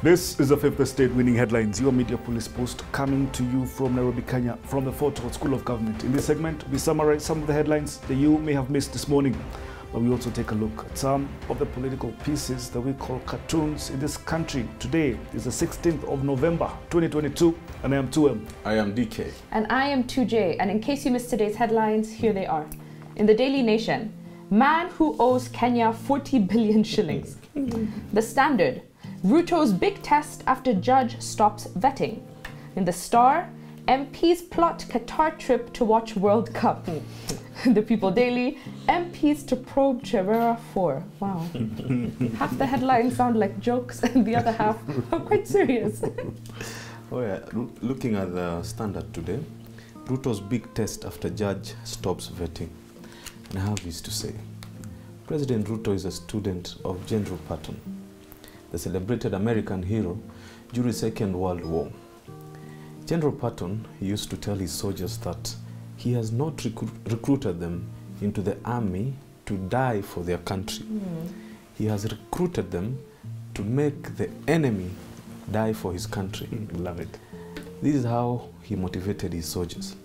This is the fifth estate winning headlines, your media police post, coming to you from Nairobi, Kenya, from the Fort Hall School of Government. In this segment, we summarize some of the headlines that you may have missed this morning, but we also take a look at some of the political pieces that we call cartoons in this country. Today is the 16th of November, 2022, and I am 2M. I am DK. And I am 2J, and in case you missed today's headlines, here they are. In the Daily Nation, man who owes Kenya 40 billion shillings. The Standard, RUTO's big test after judge stops vetting. In the Star, MPs plot Qatar trip to watch World Cup. The People Daily, MPs to probe Cherera 4. Wow. Half the headlines sound like jokes and the other half are quite serious. Oh yeah, looking at the Standard today, RUTO's big test after judge stops vetting. And I have this to say. President RUTO is a student of General Patton, the celebrated American hero during the Second World War. General Patton used to tell his soldiers that he has not recruited them into the army to die for their country. He has recruited them to make the enemy die for his country. Love it. This is how he motivated his soldiers.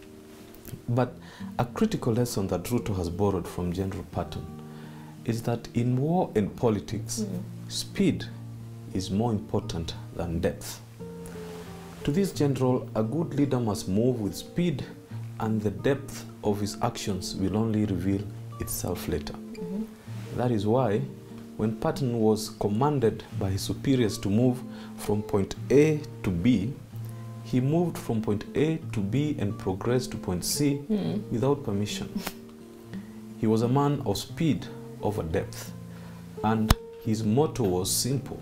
But a critical lesson that RUTO has borrowed from General Patton is that in war and politics, speed is more important than depth. To this general, a good leader must move with speed, and the depth of his actions will only reveal itself later. That is why, when Patton was commanded by his superiors to move from point A to B, he moved from point A to B and progressed to point C without permission. He was a man of speed over depth, and his motto was simple.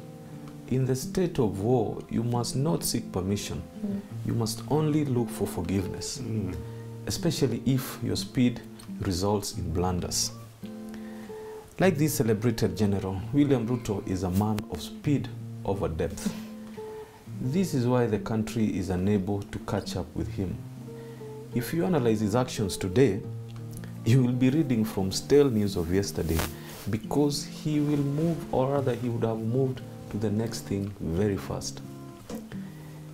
In the state of war, you must not seek permission. You must only look for forgiveness, especially if your speed results in blunders. Like this celebrated general, William RUTO is a man of speed over depth. This is why the country is unable to catch up with him. If you analyze his actions today, you will be reading from stale news of yesterday, because he will move, or rather he would have moved to the next thing very fast.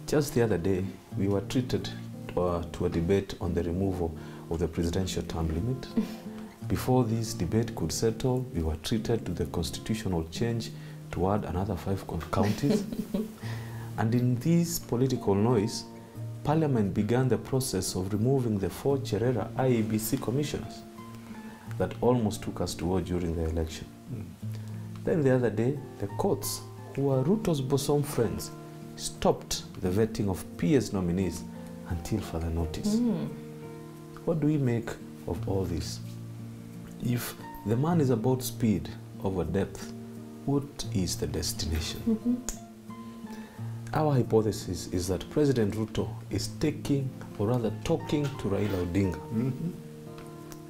Just the other day, we were treated to a debate on the removal of the presidential term limit. Before this debate could settle, we were treated to the constitutional change to add another 5 counties. And in this political noise, Parliament began the process of removing the 4 Cherera IEBC commissioners that almost took us to war during the election. Then the other day, the courts, who are RUTO's bosom friends, stopped the vetting of PS nominees until further notice. What do we make of all this? If the man is about speed over depth, what is the destination? Our hypothesis is that President RUTO is taking, or rather talking, to Raila Odinga.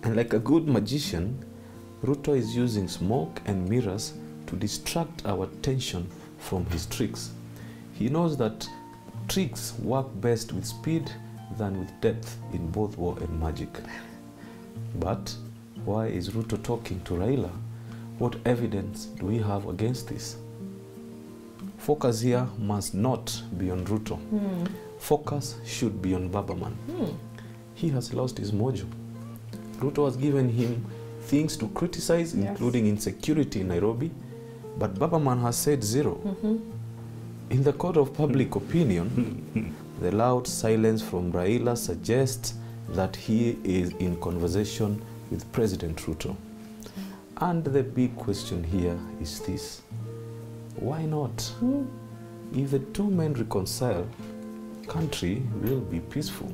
And like a good magician, RUTO is using smoke and mirrors to distract our attention from his tricks. He knows that tricks work best with speed than with depth in both war and magic. But why is RUTO talking to Raila? What evidence do we have against this? Focus here must not be on RUTO. Focus should be on Babaman. He has lost his mojo. RUTO has given him things to criticize, including insecurity in Nairobi, but Babaman has said zero. In the court of public opinion, the loud silence from Raila suggests that he is in conversation with President RUTO. And the big question here is this: why not? If the two men reconcile, country will be peaceful.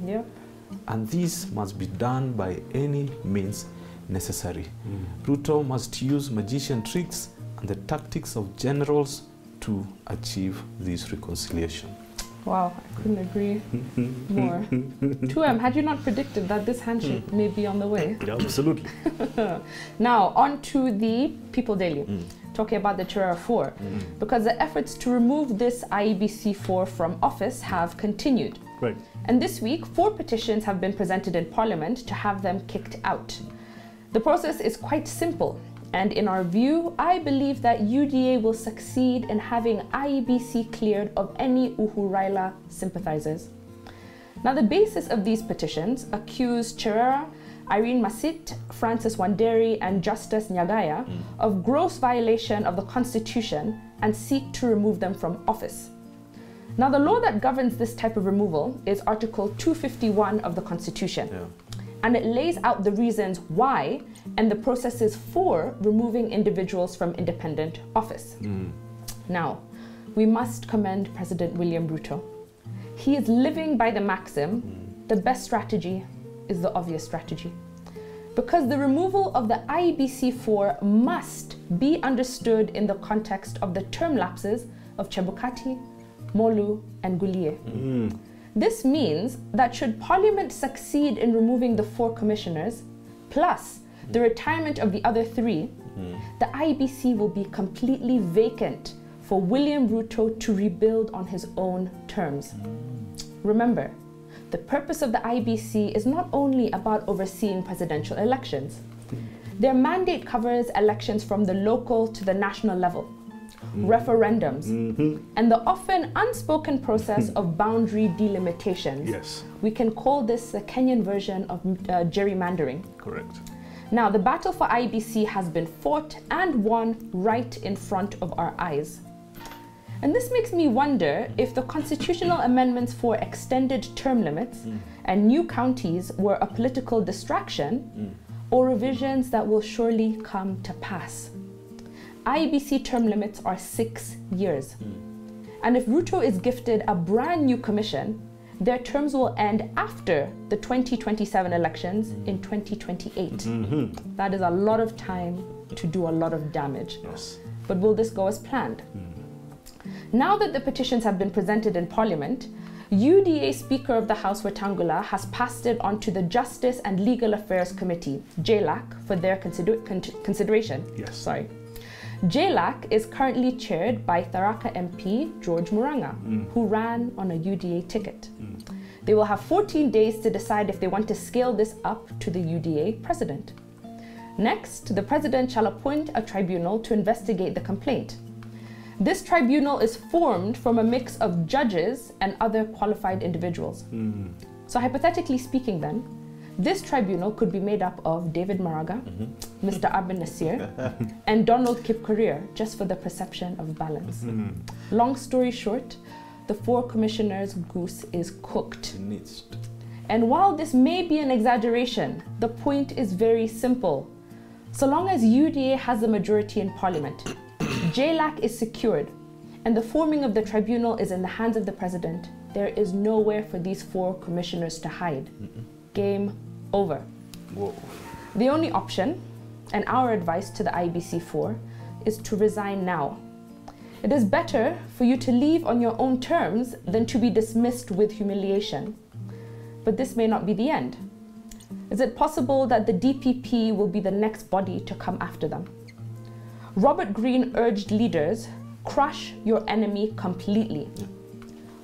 And this must be done by any means necessary. RUTO must use magician tricks and the tactics of generals to achieve this reconciliation. Wow, I couldn't agree more. 2M, had you not predicted that this handshake may be on the way? Yeah, absolutely. Now, on to the People Daily. Talking about the Cherera 4, because the efforts to remove this IEBC 4 from office have continued. Right. And this week, 4 petitions have been presented in Parliament to have them kicked out. The process is quite simple. And in our view, I believe that UDA will succeed in having IEBC cleared of any Uhuru Raila sympathizers. Now, the basis of these petitions accuse Cherera, Irene Masit, Francis Wanderi, and Justice Nyagaya of gross violation of the Constitution and seek to remove them from office. Now, the law that governs this type of removal is Article 251 of the Constitution. And it lays out the reasons why and the processes for removing individuals from independent office. Now, we must commend President William Ruto. He is living by the maxim, the best strategy is the obvious strategy. Because the removal of the IEBC4 must be understood in the context of the term lapses of Chebukati, Molu, and Gulie. This means that should Parliament succeed in removing the 4 commissioners, plus the retirement of the other 3, the IEBC will be completely vacant for William Ruto to rebuild on his own terms. Remember, the purpose of the IEBC is not only about overseeing presidential elections. Their mandate covers elections from the local to the national level, referendums, and the often unspoken process of boundary delimitations. We can call this the Kenyan version of gerrymandering. Correct. Now, the battle for IEBC has been fought and won right in front of our eyes. And this makes me wonder if the constitutional amendments for extended term limits and new counties were a political distraction or revisions that will surely come to pass. IEBC term limits are 6 years. And if Ruto is gifted a brand new commission, their terms will end after the 2027 elections in 2028. That is a lot of time to do a lot of damage. But will this go as planned? Now that the petitions have been presented in Parliament, UDA Speaker of the House Wetangula has passed it on to the Justice and Legal Affairs Committee, JLAC, for their consideration. JLAC is currently chaired by Tharaka MP George Muranga, who ran on a UDA ticket. They will have 14 days to decide if they want to scale this up to the UDA president. Next, the president shall appoint a tribunal to investigate the complaint. This tribunal is formed from a mix of judges and other qualified individuals. So hypothetically speaking then, this tribunal could be made up of David Maraga, Mr. Abin Nasir, and Donald Kipkorir, just for the perception of balance. Long story short, the 4 commissioners' goose is cooked. And while this may be an exaggeration, the point is very simple. So long as UDA has a majority in Parliament, JLAC is secured, and the forming of the tribunal is in the hands of the president, there is nowhere for these 4 commissioners to hide. Game over. The only option, and our advice to the IEBC4, is to resign now. It is better for you to leave on your own terms than to be dismissed with humiliation. But this may not be the end. Is it possible that the DPP will be the next body to come after them? Robert Greene urged leaders, crush your enemy completely.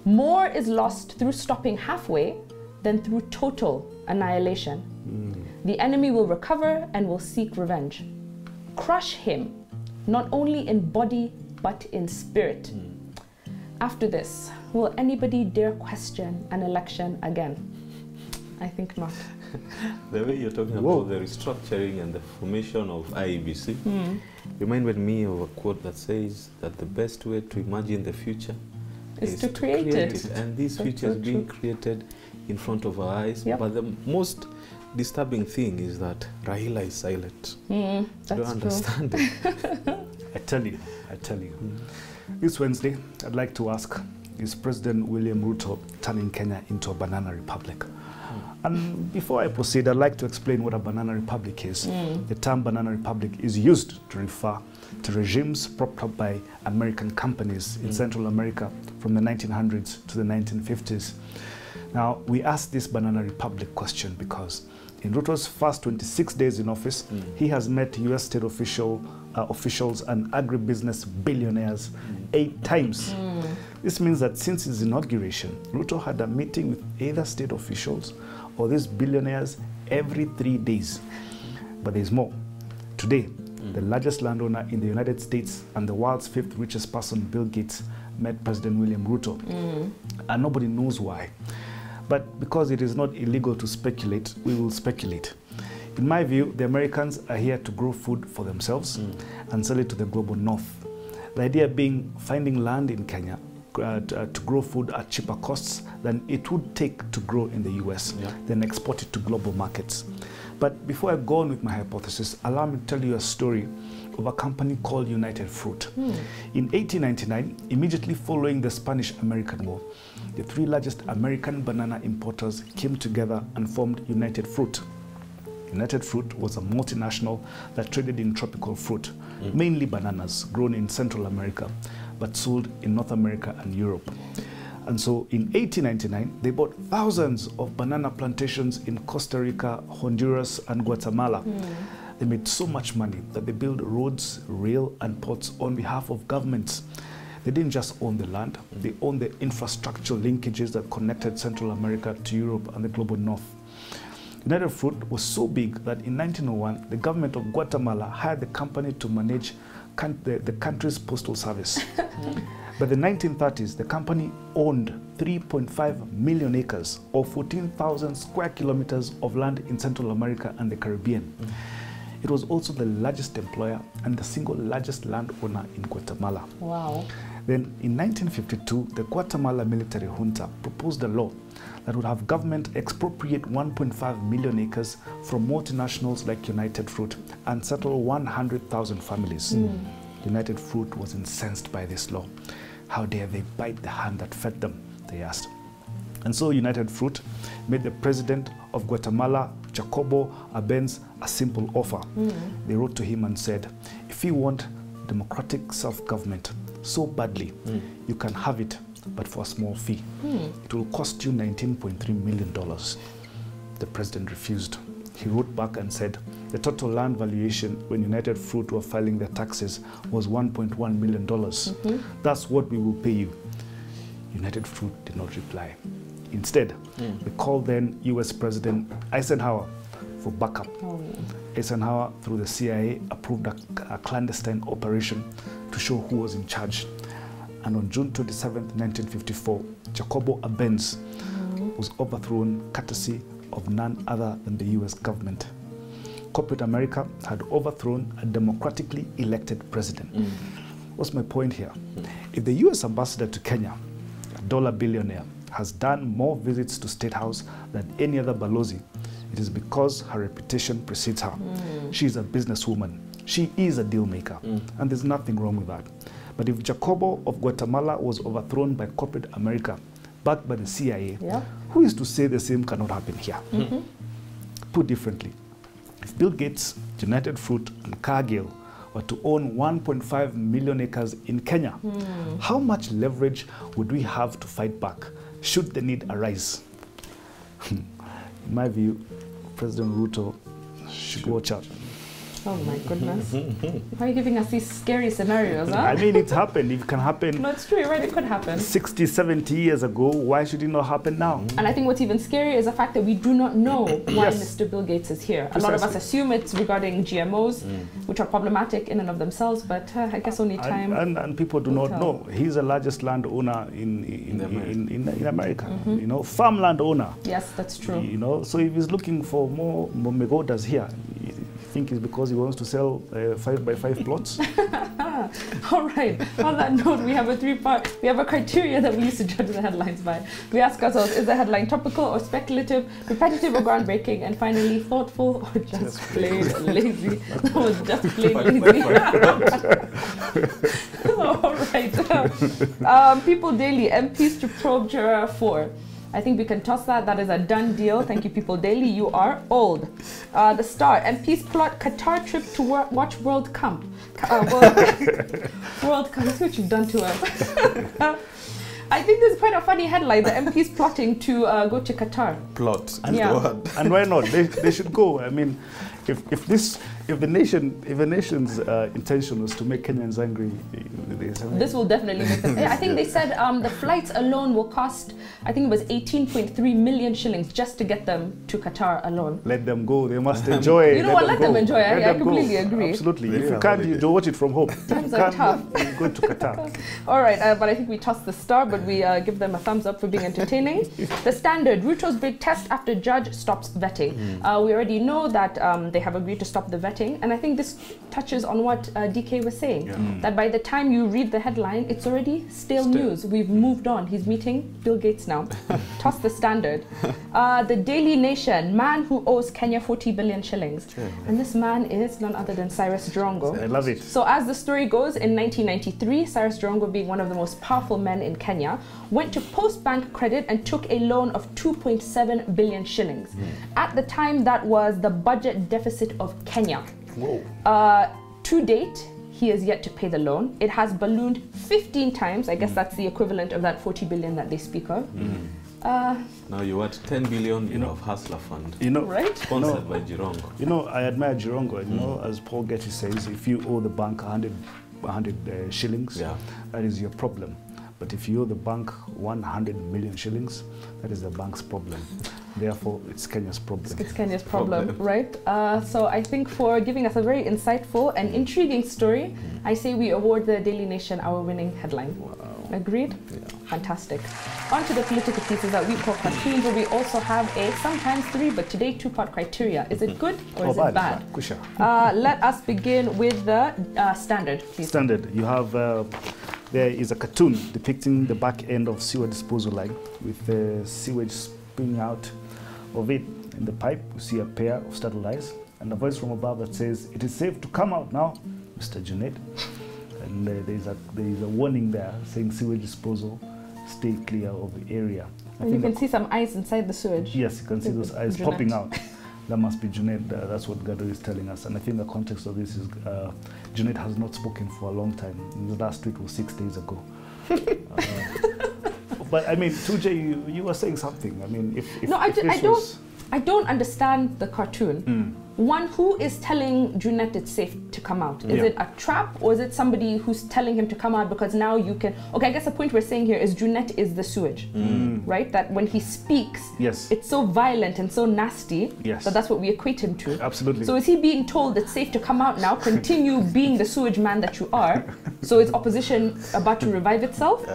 More is lost through stopping halfway than through total annihilation. The enemy will recover and will seek revenge. Crush him, not only in body, but in spirit. After this, will anybody dare question an election again? I think not. The way you're talking about the restructuring and the formation of IEBC reminded me of a quote that says that the best way to imagine the future is to create it. And this future is being created in front of our eyes. But the most disturbing thing is that Raila is silent. I don't understand it. I tell you. This Wednesday, I'd like to ask, is President William Ruto turning Kenya into a banana republic? And before I proceed, I'd like to explain what a banana republic is. The term banana republic is used to refer to regimes propped up by American companies in Central America from the 1900s to the 1950s. Now, we asked this banana republic question because in Ruto's first 26 days in office, he has met US state officials and agribusiness billionaires 8 times. This means that since his inauguration, Ruto had a meeting with either state officials or these billionaires every 3 days. But there's more. Today, the largest landowner in the United States and the world's 5th richest person, Bill Gates, met President William Ruto. And nobody knows why. But because it is not illegal to speculate, we will speculate. In my view, the Americans are here to grow food for themselves and sell it to the global north. The idea being finding land in Kenya to grow food at cheaper costs than it would take to grow in the US, then export it to global markets. But before I go on with my hypothesis, allow me to tell you a story of a company called United Fruit. In 1899, immediately following the Spanish-American War, the 3 largest American banana importers came together and formed United Fruit. United Fruit was a multinational that traded in tropical fruit, mainly bananas grown in Central America, but sold in North America and Europe. And so in 1899, they bought thousands of banana plantations in Costa Rica, Honduras, and Guatemala. They made so much money that they built roads, rail, and ports on behalf of governments. They didn't just own the land, they owned the infrastructural linkages that connected Central America to Europe and the global north. United Fruit was so big that in 1901, the government of Guatemala hired the company to manage the country's postal service. By the 1930s, the company owned 3.5 million acres or 14,000 square kilometers of land in Central America and the Caribbean. It was also the largest employer and the single largest landowner in Guatemala. Wow. Then in 1952, the Guatemala military junta proposed a law that would have government expropriate 1.5 million acres from multinationals like United Fruit and settle 100,000 families. United Fruit was incensed by this law. How dare they bite the hand that fed them, they asked. And so United Fruit made the president of Guatemala, Jacobo Arbenz, a simple offer. They wrote to him and said, if you want democratic self-government so badly, you can have it, but for a small fee. It will cost you $19.3 million. The president refused. He wrote back and said the total land valuation when United Fruit were filing their taxes was $1.1 million. That's what we will pay you. United Fruit did not reply. Instead, they called then US President Eisenhower for backup. Eisenhower, through the CIA, approved a clandestine operation to show who was in charge. And on June 27, 1954, Jacobo Arbenz was overthrown courtesy of none other than the US government. Corporate America had overthrown a democratically elected president. What's my point here? If the US ambassador to Kenya, a dollar billionaire, has done more visits to State House than any other Balozi, it is because her reputation precedes her. She is a businesswoman. She is a deal maker. And there's nothing wrong with that. But if Jacobo of Guatemala was overthrown by corporate America, backed by the CIA, who is to say the same cannot happen here? Put differently, if Bill Gates, United Fruit, and Cargill were to own 1.5 million acres in Kenya, how much leverage would we have to fight back should the need arise? In my view, President Ruto should watch out. Oh my goodness. Why are you giving us these scary scenarios, huh? I mean, it's happened. It can happen. No, it's true, right? It could happen. 60, 70 years ago. Why should it not happen now? And I think what's even scarier is the fact that we do not know why Mr. Bill Gates is here. Precisely. A lot of us assume it's regarding GMOs, which are problematic in and of themselves, but I guess only time. And people do not know. He's the largest landowner in America. You know, farmland owner. Yes, that's true. You know, so if he's looking for more megodas here, I think it's because he wants to sell 5x5 plots. All right. On that note, we have a criteria that we use to judge the headlines by. We ask ourselves, is the headline topical or speculative, repetitive or groundbreaking, and finally, thoughtful or just plain lazy? That was just plain lazy. All right. People Daily, MPs to probe Juror 4. I think we can toss that. That is a done deal. Thank you, People Daily. You are old. The Star, MPs plot Qatar trip to watch World Cup. World Cup. That's what you've done to us. I think this is quite a funny headline. The MPs plotting to go to Qatar. Plot. And why not? They should go. I mean, if if the nation's intention was to make Kenyans angry, this will definitely make them. I think they said the flights alone will cost, I think it was 18.3 million shillings just to get them to Qatar alone. Let them go. They must enjoy it. You know what? Let them enjoy it. I completely agree. Absolutely. If you can't, you don't watch it from home. Times are tough. You go to Qatar. All right, but I think we tossed the star, but we give them a thumbs up for being entertaining. The Standard, Ruto's big test after judge stops vetting. We already know that they have agreed to stop the vetting, and I think this touches on what DK was saying, that by the time you read the headline, it's already stale news. We've moved on. He's meeting Bill Gates now. Toss the Standard. The Daily Nation, man who owes Kenya 40 billion shillings. And this man is none other than Cyrus Jirongo. I love it. So as the story goes, in 1993, Cyrus Jirongo, being one of the most powerful men in Kenya, went to Post Bank Credit and took a loan of 2.7 billion shillings. At the time, that was the budget deficit of Kenya. Whoa. To date, he has yet to pay the loan. It has ballooned 15 times. I guess that's the equivalent of that 40 billion that they speak of. Now you want 10 billion of Hustler Fund. Right? Sponsored by Jirongo. I admire Jirongo. As Paul Getty says, if you owe the bank 100 shillings, that is your problem. But if you owe the bank 100 million shillings, that is the bank's problem. Therefore, it's Kenya's problem. It's Kenya's problem, right? So I think for giving us a very insightful and intriguing story, I say we award the Daily Nation our winning headline. Wow. Agreed? Yeah. Fantastic. On to the political pieces that we call cartoons, where we also have a sometimes 3, but today 2-part criteria. Is it good or is it bad? Let us begin with the Standard, please. Standard. You have, there is a cartoon depicting the back end of sewer disposal line with the sewage spewing out of it in the pipe. You see a pair of startled eyes and a voice from above that says, "It is safe to come out now, Mr. Junaid." And there is a warning there saying sewage disposal, stay clear of the area. And you can see some eyes inside the sewage. Yes, you can see those eyes popping out. That must be Junaid. That's what Gado is telling us. And I think the context of this is Junaid has not spoken for a long time. The last tweet was 6 days ago. But I mean, 2J, you were saying something. I mean, I don't understand the cartoon. One, who is telling Junaid it's safe to come out? Is it a trap, or is it somebody who's telling him to come out because now you can... Okay, I guess the point we're saying here is Junaid is the sewage, right? That when he speaks, it's so violent and so nasty that that's what we equate him to. Absolutely. So is he being told it's safe to come out now, continue being the sewage man that you are, so is opposition about to revive itself?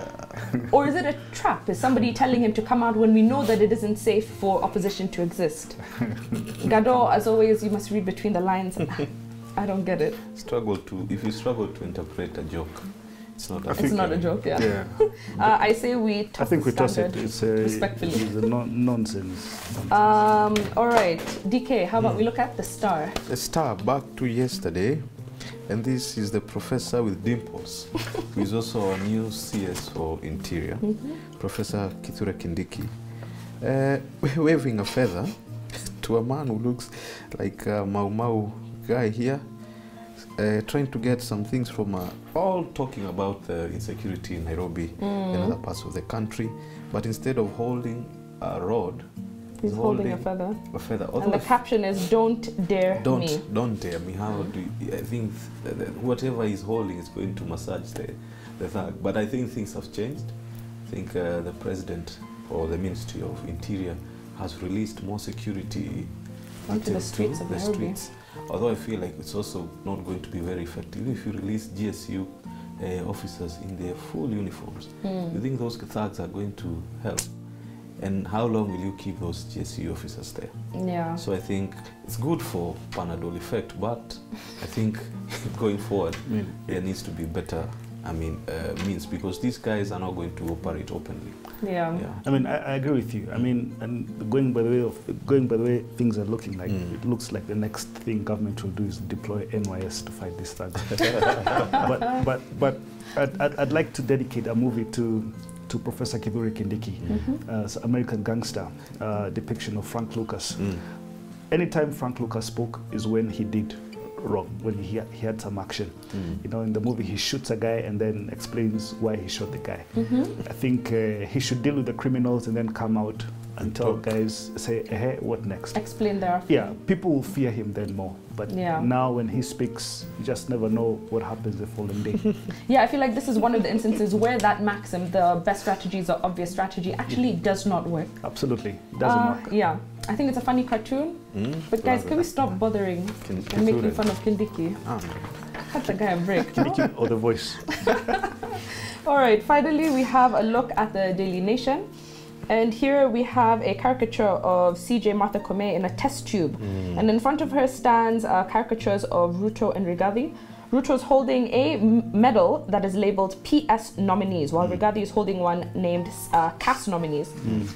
Or is it a trap? Is somebody telling him to come out when we know that it isn't safe for opposition to exist? Gado, as always, you must read between the lines. I don't get it. If you struggle to interpret a joke, it's not a joke. I say we toss it. It's respectfully. It's a nonsense. All right, DK, how about we look at the Star? The Star, back to yesterday. And this is the professor with dimples, who is also our new CS for Interior, Professor Kithure Kindiki, waving a feather to a man who looks like a Mau Mau guy here, trying to get some things from all talking about the insecurity in Nairobi and other parts of the country, but instead of holding a rod, he's holding a feather. And the caption is, "Don't dare me." Don't dare me. How do you, I think whatever he's holding is going to massage the thug. But I think things have changed. I think the president or the Ministry of Interior has released more security into the streets of Nairobi. Although I feel like it's also not going to be very effective. If you release GSU officers in their full uniforms, you think those thugs are going to help? And how long will you keep those GSU officers there? Yeah. So I think it's good for Panadol effect, but I think going forward, there needs to be better, means, because these guys are not going to operate openly. Yeah. I mean, I agree with you. I mean, and going by the way things are looking like, it looks like the next thing government will do is deploy NYS to fight this thugs. but I'd like to dedicate a movie to Professor Kithure Kindiki, American Gangster, depiction of Frank Lucas. Anytime Frank Lucas spoke is when he did wrong when he had some action. You know, in the movie he shoots a guy and then explains why he shot the guy. I think he should deal with the criminals and then come out and tell guys, say, hey, what next? Explain their... Yeah, people will fear him then more. But now when he speaks, you just never know what happens the following day. Yeah, I feel like this is one of the instances where that maxim, the best strategy is the obvious strategy, actually does not work. Absolutely, it doesn't work. Yeah, I think it's a funny cartoon. But guys, can we stop bothering and making fun of Kindiki? Cut the guy a break. Kindiki or the voice. All right, finally we have a look at the Daily Nation. And here we have a caricature of CJ Martha Koome in a test tube. And in front of her stands caricatures of RUTO and Rigathi. RUTO is holding a medal that is labeled PS nominees, while Rigathi is holding one named CAS nominees.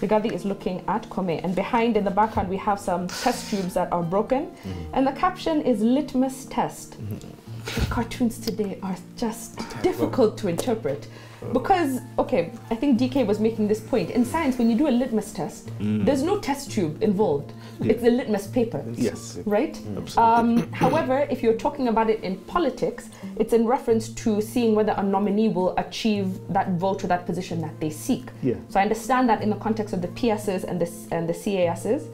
Rigathi is looking at Koome. And behind in the background we have some test tubes that are broken. And the caption is litmus test. The cartoons today are just difficult to interpret. Because, okay, I think DK was making this point. In science, when you do a litmus test, there's no test tube involved. It's the litmus paper. Yes. Right? Absolutely. However, if you're talking about it in politics, it's in reference to seeing whether a nominee will achieve that vote or that position that they seek. Yeah. So I understand that in the context of the PSs and the CASs.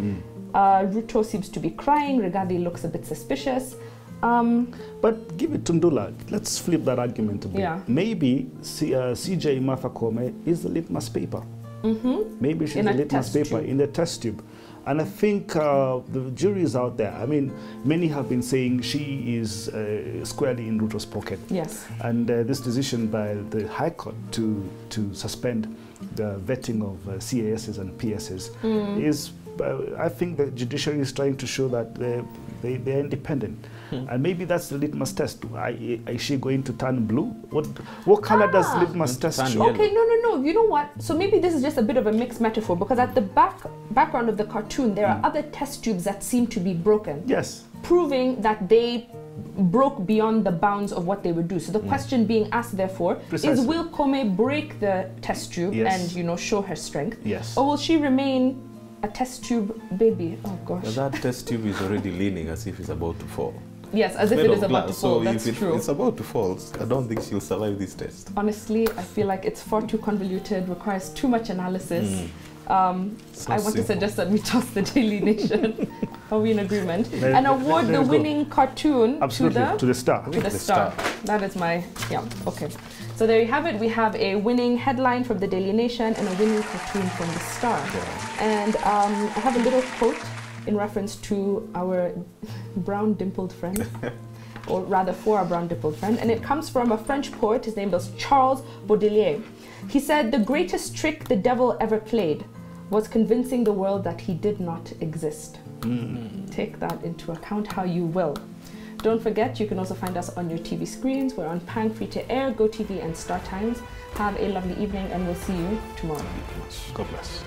RUTO seems to be crying. Rigathi looks a bit suspicious. But give it to Ndula. Let's flip that argument a bit. Yeah. Maybe CJ Martha Koome is the litmus paper. Maybe she's the litmus paper in the test tube. And I think the jury is out there. I mean, many have been saying she is squarely in Ruto's pocket. Yes. And this decision by the High Court to suspend the vetting of CASs and PSs is, I think the judiciary is trying to show that they're independent. And maybe that's the litmus test. Is she going to turn blue? What color does litmus test show? Okay, no. You know what? So maybe this is just a bit of a mixed metaphor, because at the background of the cartoon, there are other test tubes that seem to be broken. Yes. Proving that they broke beyond the bounds of what they would do. So the question being asked, therefore, is will Koome break the test tube and, you know, show her strength? Yes. Or will she remain a test tube baby? Oh gosh. That test tube is already leaning as if it's about to fall. Yes, as if it is about to fall. So that's if true. It's about to fall, I don't think she'll survive this test. Honestly, I feel like it's far too convoluted, requires too much analysis. I want to suggest that we toss the Daily Nation. Are we in agreement? And award the winning cartoon to the Star. To the Star. That is my, okay. So there you have it. We have a winning headline from the Daily Nation and a winning cartoon from the Star. And I have a little quote in reference to our brown dimpled friend, or rather for our brown dimpled friend, and it comes from a French poet. His name was Charles Baudelaire. He said, "The greatest trick the devil ever played was convincing the world that he did not exist." Take that into account how you will. Don't forget, you can also find us on your TV screens. We're on Pang Free to Air, GoTV and Star Times. Have a lovely evening and we'll see you tomorrow. God bless.